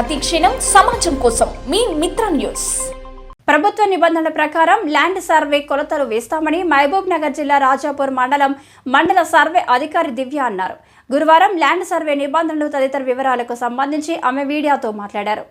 ప్రతి క్షణం సమాజం కోసం మీ మిత్ర న్యూస్. ప్రభుత్వ నిబంధనల ప్రకారం ల్యాండ్ సర్వే కొలతలు వేస్తామని మహబూబ్ నగర్ జిల్లా రాజాపూర్ మండల సర్వే అధికారి దివ్య అన్నారు. గురువారం ల్యాండ్ సర్వే నిబంధనలు తదితర వివరాలకు సంబంధించి ఆమె మీడియాతో మాట్లాడారు.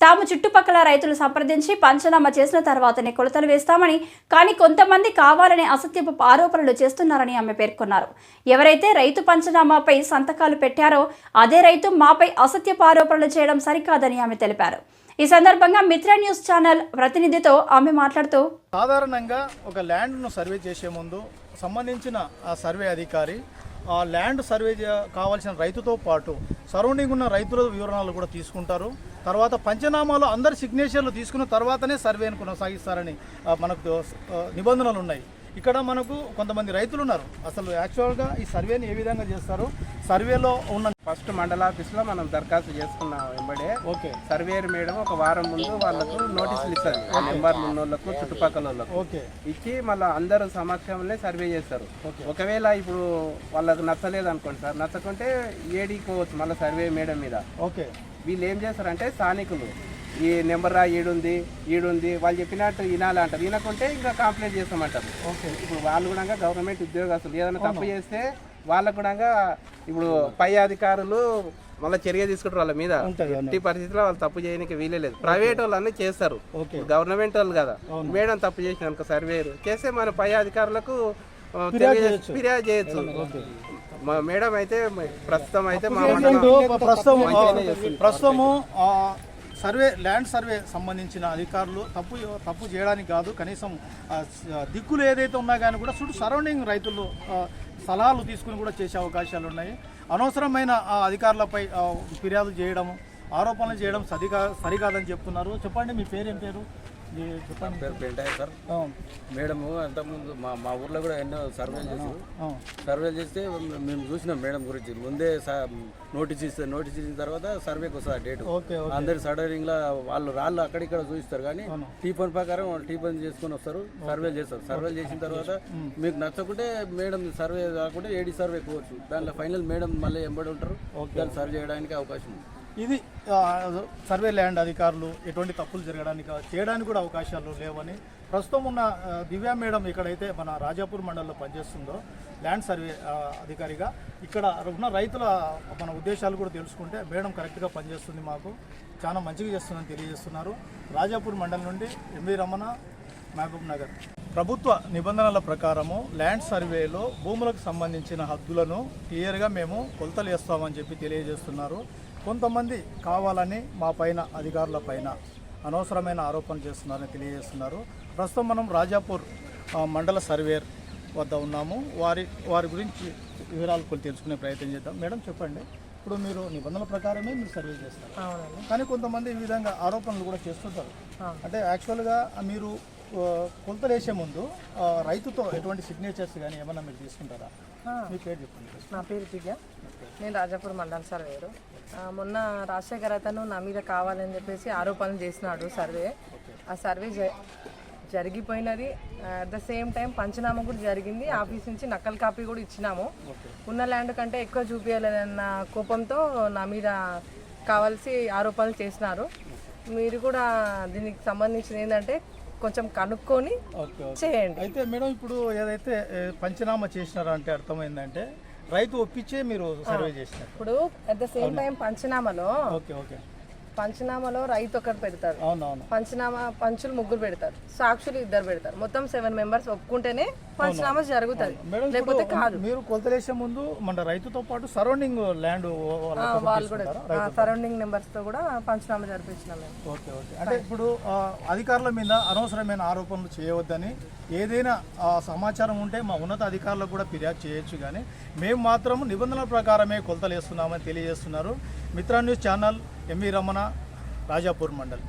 తాము చుట్టుపక్కల రైతులు సంప్రదించి పంచనామా చేసిన తర్వాతనే కొలతలు వేస్తామని, కానీ కొంతమంది కావాలని అసత్యపు ఆరోపణలు చేస్తున్నారని ఆమె పేర్కొన్నారు. ఎవరైతే రైతు పంచనామాపై సంతకాలు పెట్టారో అదే రైతు మాపై అసత్యపు ఆరోపణలు చేయడం సరికాదని ఆమె తెలిపారు. ఈ సందర్భంగా మిత్ర న్యూస్ ఛానల్ ప్రతినిధితో ఆమె మాట్లాడుతూ, సాధారణంగా ఒక ల్యాండ్ను సర్వే చేసే ముందు సంబంధించిన ఆ సర్వే అధికారి ఆ ల్యాండ్ సర్వే కావాల్సిన రైతుతో పాటు సరౌండింగ్ ఉన్న రైతుల వివరాలు కూడా తీసుకుంటారు. తర్వాత పంచనామాలో అందరి సిగ్నేచర్లు తీసుకున్న తర్వాతనే సర్వేను కొనసాగిస్తారని మనకు నిబంధనలు ఉన్నాయి. ఇక్కడ మనకు కొంతమంది రైతులు ఉన్నారు. అసలు యాక్చువల్గా ఈ సర్వేని ఏ విధంగా చేస్తారు, సర్వేలో ఉన్న ఫస్ట్ మండల ఆఫీస్లో మనం దరఖాస్తు చేసుకున్నాం. వెంబడే సర్వేయర్ మేడం ఒక వారం ముందు వాళ్ళకు నోటీసులు ఇస్తారు. ఆ నెంబర్లు ఉన్న వాళ్ళకు, చుట్టుపక్కల వాళ్ళకు ఇచ్చి మళ్ళీ అందరూ సమక్షంలో సర్వే చేస్తారు. ఒకవేళ ఇప్పుడు వాళ్ళకు నచ్చలేదు అనుకోండి సార్, నచ్చకుంటే ఏడీకోవచ్చు మళ్ళీ సర్వే మేడం మీద. వీళ్ళు ఏం చేస్తారంటే స్థానికులు ఈ నెంబర్ ఈడుంది వాళ్ళు చెప్పినట్టు వినాలి అంటారు. వినకుంటే ఇంకా కంప్లైంట్ చేస్తామంటారు. ఇప్పుడు వాళ్ళు కూడా గవర్నమెంట్ ఉద్యోగస్తులు ఏదైనా తప్పు చేస్తే వాళ్ళకు కూడా ఇప్పుడు పై అధికారులు మళ్ళీ చర్య తీసుకుంటారు వాళ్ళ మీద. ఎట్టి పరిస్థితిలో వాళ్ళు తప్పు చేయడానికి వీలేదు. ప్రైవేట్ వాళ్ళు అన్నీ చేస్తారు, గవర్నమెంట్ వాళ్ళు కదా. మేడం తప్పు చేసిన అనుకో సర్వేరు చేస్తే మన పై అధికారులకు ఫిర్యాదు చేయొచ్చు. మేడం అయితే ప్రస్తుతం అయితే ప్రస్తుతము ల్యాండ్ సర్వే సంబంధించిన అధికారులు తప్పు చేయడానికి కాదు, కనీసం దిక్కులు ఏదైతే ఉన్నా కానీ కూడా సరౌండింగ్ రైతులు సలహాలు తీసుకుని కూడా చేసే అవకాశాలు ఉన్నాయి. అనవసరమైన అధికారులపై ఫిర్యాదు చేయడం, ఆరోపణలు చేయడం సరికాదని చెప్తున్నారు. చెప్పండి, మీ పేరు ఏం పేరు? పేరు పెంటాయి సార్. మేడము అంతకుముందు మా ఊర్లో కూడా ఎన్నో సర్వేలు చేస్తే మేము చూసినాం మేడం గురించి. ముందే నోటీస్ ఇచ్చిన తర్వాత సర్వేకి వస్తుంది డేట్. అందరు సడనింగ్లా వాళ్ళు రాళ్ళు అక్కడిక్కడ చూపిస్తారు, కానీ టీపన్ ప్రకారం టీపన్ చేసుకొని వస్తారు, సర్వేలు చేస్తారు. సర్వేలు చేసిన తర్వాత మీకు నచ్చకుంటే మేడం సర్వే కాకుండా ఏడీ సర్వే పోవచ్చు. దాంట్లో ఫైనల్ మేడం మళ్ళీ ఎంబడి ఉంటారు, దాన్ని సర్వే చేయడానికి అవకాశం ఉంది. ఇది సర్వే ల్యాండ్ అధికారులు ఎటువంటి తప్పులు చేయడానికి కూడా అవకాశాలు లేవని ప్రస్తుతం ఉన్న దివ్యా మేడం ఇక్కడైతే మన రాజాపూర్ మండలంలో పనిచేస్తుందో ల్యాండ్ సర్వే అధికారిగా, ఇక్కడ ఉన్న రైతుల మన ఉద్దేశాలు కూడా తెలుసుకుంటే మేడం కరెక్ట్గా పనిచేస్తుంది, మాకు చాలా మంచిగా చేస్తుందని తెలియజేస్తున్నారు. రాజాపూర్ మండలం నుండి ఎంవి రమణ, మహబూబ్ నగర్. ప్రభుత్వ నిబంధనల ప్రకారము ల్యాండ్ సర్వేలో భూములకు సంబంధించిన హద్దులను క్లియర్గా మేము కొలతలు వేస్తామని చెప్పి తెలియజేస్తున్నారు. కొంతమంది కావాలని మా పైన అధికారుల పైన అనవసరమైన ఆరోపణలు చేస్తున్నారని తెలియజేస్తున్నారు. ప్రస్తుతం మనం రాజాపూర్ మండల సర్వేర్ వద్ద ఉన్నాము. వారి గురించి వివరాలు కొన్ని తెలుసుకునే ప్రయత్నం చేద్దాం. మేడం చెప్పండి, ఇప్పుడు మీరు నిబంధనల ప్రకారమే మీరు సర్వే చేస్తారు, కానీ కొంతమంది ఈ విధంగా ఆరోపణలు కూడా చేస్తుంటారు. అంటే యాక్చువల్గా మీరు కొలతలు వేసే ముందు రైతుతో ఎటువంటి సిగ్నేచర్స్ కానీ ఏమన్నా మీరు తీసుకుంటారా? మీ పేరు చెప్పండి. నా పేరు దివ్య, నేను రాజాపూర్ మండల సర్వేరు. మొన్న రాజశేఖర్ అతను నా మీద కావాలని చెప్పేసి ఆరోపణలు చేసినాడు. ఆ సర్వే జరిగిపోయినది. At the same time panchanama కూడా జరిగింది. ఆఫీస్ నుంచి నకల్ కాపీ కూడా ఇచ్చినాము. ఉన్న ల్యాండ్ కంటే ఎక్కువ చూపించాలన్న కోపంతో నా మీద కావాల్సి ఆరోపణలు చేసినారు. మీరు కూడా దీనికి సంబంధించిన ఏంటంటే కొంచెం కనుక్కొని చేయండి. అయితే మేడం, ఇప్పుడు ఏదైతే పంచనామా చేసినారో అంటే అర్థమైందంటే రైతు ఒప్పించే మీరు సర్వే చేసినారు. ఇప్పుడు అట్ ద సేమ్ టైం పంచనామాలో రైతు ఒకరు పెడతారు, పంచులు 3 పెడతారు, సాక్షులు 2 పెడతారు. మొత్తం 7 మెంబర్స్ ఒప్పుకుంటేనే పంచనామా జరుగుతుంది, లేకపోతే కాదు. మీరు కొలతలేసే ముందు మన రైతుతో పాటు సరౌండింగ్ ల్యాండ్ వాళ్ళు కూడా సరౌండింగ్ మెంబర్స్ తో కూడా పంచనామా జరిపించినాం. అంటే ఇప్పుడు అధికారుల మీద అనవసరమైన ఆరోపణలు చేయవద్దని, ఏదైనా సమాచారం ఉంటే మా ఉన్నత అధికారులకు కూడా ఫిర్యాదు చేయొచ్చు, కానీ మేము మాత్రం నిబంధనల ప్రకారమే కొలతలు వేస్తున్నామని తెలియజేస్తున్నారు. Mitra news channel, MV Ramana, Rajapur mandal.